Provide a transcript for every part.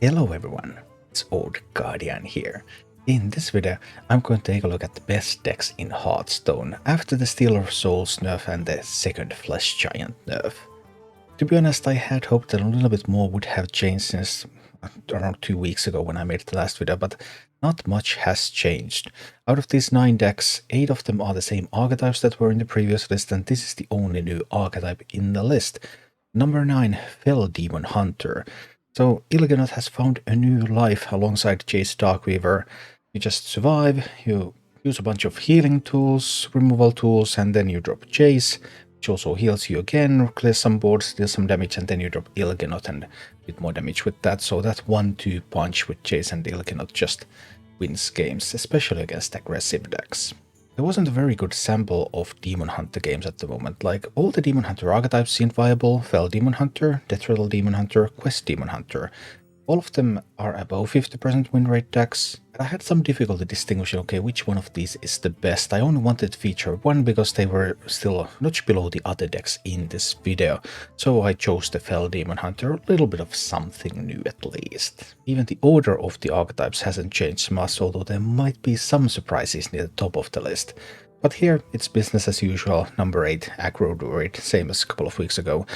Hello everyone, it's Old Guardian here. In this video, I'm going to take a look at the best decks in Hearthstone after the Stealer of Souls nerf and the second Flesh Giant nerf. To be honest, I had hoped that a little bit more would have changed since around 2 weeks ago when I made the last video, but not much has changed. Out of these 9 decks, 8 of them are the same archetypes that were in the previous list, and this is the only new archetype in the list. Number 9, Fel Demon Hunter. So Il'gynoth has found a new life alongside Jace Darkweaver. You just survive, you use a bunch of healing tools, removal tools, and then you drop Jace, which also heals you again, clears some boards, deals some damage, and then you drop Il'gynoth and a bit more damage with that. So that 1-2 punch with Jace and Il'gynoth just wins games, especially against aggressive decks. There wasn't a very good sample of Demon Hunter games at the moment. Like, all the Demon Hunter archetypes seemed viable: Fel Demon Hunter, Death Rattle Demon Hunter, Quest Demon Hunter. All of them are above 50% win rate decks, and I had some difficulty distinguishing, okay, which one of these is the best. I only wanted to feature one because they were still a notch below the other decks in this video, so I chose the Fel Demon Hunter, a little bit of something new at least. Even the order of the archetypes hasn't changed much, although there might be some surprises near the top of the list. But here, it's business as usual. Number 8, Aggro Druid, same as a couple of weeks ago.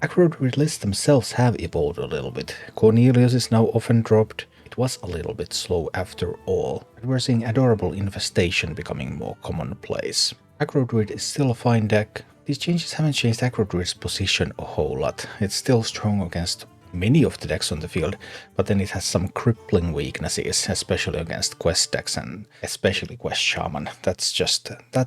Aggro Druid lists themselves have evolved a little bit. Cornelius is now often dropped. It was a little bit slow after all, and we're seeing Adorable Infestation becoming more commonplace. Aggro Druid is still a fine deck. These changes haven't changed Aggro Druid's position a whole lot. It's still strong against many of the decks on the field, but then it has some crippling weaknesses, especially against quest decks and especially Quest Shaman. that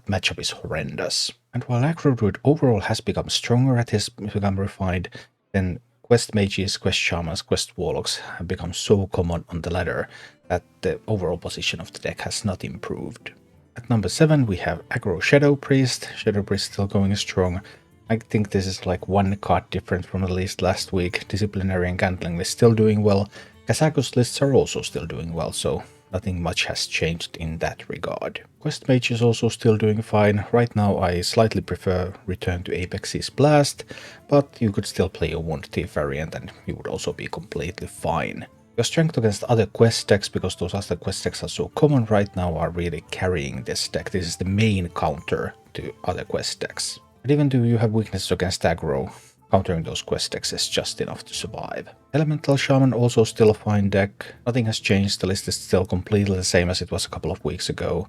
matchup is horrendous. And while Aggro Druid overall has become stronger, it has become refined, then Quest Mages, Quest Shamans, Quest Warlocks have become so common on the ladder that the overall position of the deck has not improved. At number 7 we have Aggro Shadow Priest. Shadow Priest still going strong. I think this is like one card different from the list last week. Disciplinary and Gambling is still doing well. Kazaku's lists are also still doing well, so nothing much has changed in that regard. Quest Mage is also still doing fine. Right now I slightly prefer Return to Apex's Blast, but you could still play a Wound Thief variant and you would also be completely fine. Your strength against other quest decks, because those other quest decks are so common right now, are really carrying this deck. This is the main counter to other quest decks. And even though you have weaknesses against aggro, countering those quest decks is just enough to survive. Elemental Shaman also still a fine deck. Nothing has changed, the list is still completely the same as it was a couple of weeks ago.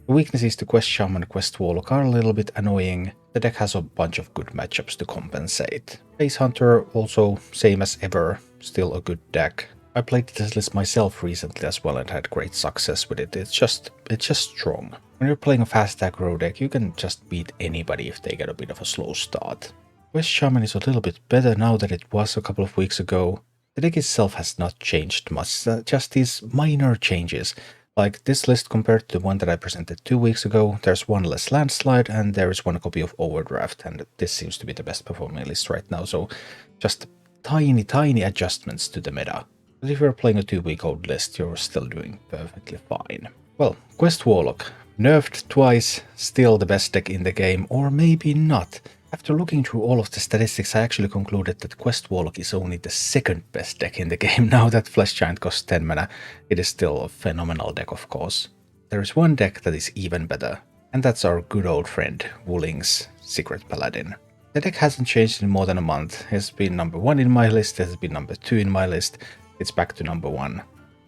The weaknesses to Quest Shaman and Quest Warlock are a little bit annoying. The deck has a bunch of good matchups to compensate. Base Hunter also same as ever, still a good deck. I played this list myself recently as well and had great success with it. It's just strong. When you're playing a fast aggro deck, you can just beat anybody if they get a bit of a slow start. Quest Shaman is a little bit better now than it was a couple of weeks ago. The deck itself has not changed much, just these minor changes. Like this list compared to the one that I presented 2 weeks ago, there's one less landslide and there is one copy of Overdraft, and this seems to be the best performing list right now, so just tiny adjustments to the meta. But if you're playing a 2-week-old list, you're still doing perfectly fine. Well, Quest Warlock. Nerfed twice, still the best deck in the game, or maybe not. After looking through all of the statistics, I actually concluded that Quest Warlock is only the second best deck in the game now that Flesh Giant costs 10 mana. It is still a phenomenal deck, of course. There is one deck that is even better, and that's our good old friend, Wulling's Secret Paladin. The deck hasn't changed in more than a month. It's been number 1 in my list, it has been number 2 in my list. It's back to number 1.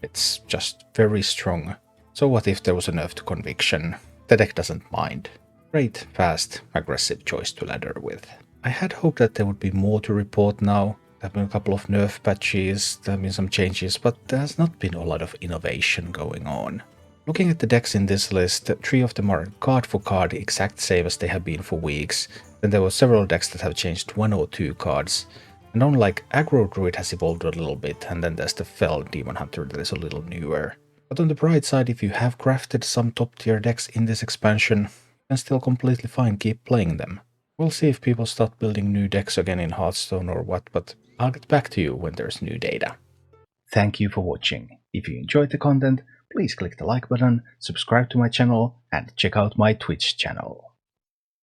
It's just very strong. So what if there was a nerf to Conviction? The deck doesn't mind. Great, fast, aggressive choice to ladder with. I had hoped that there would be more to report now. There have been a couple of nerf patches, there have been some changes, but there has not been a lot of innovation going on. Looking at the decks in this list, 3 of them are card for card exact same as they have been for weeks. Then there were several decks that have changed 1 or 2 cards. And unlike Aggro Druid has evolved a little bit, and then there's the Fel Demon Hunter that is a little newer. But on the bright side, if you have crafted some top tier decks in this expansion, you can still completely fine keep playing them. We'll see if people start building new decks again in Hearthstone or what, but I'll get back to you when there's new data. Thank you for watching. If you enjoyed the content, please click the like button, subscribe to my channel, and check out my Twitch channel.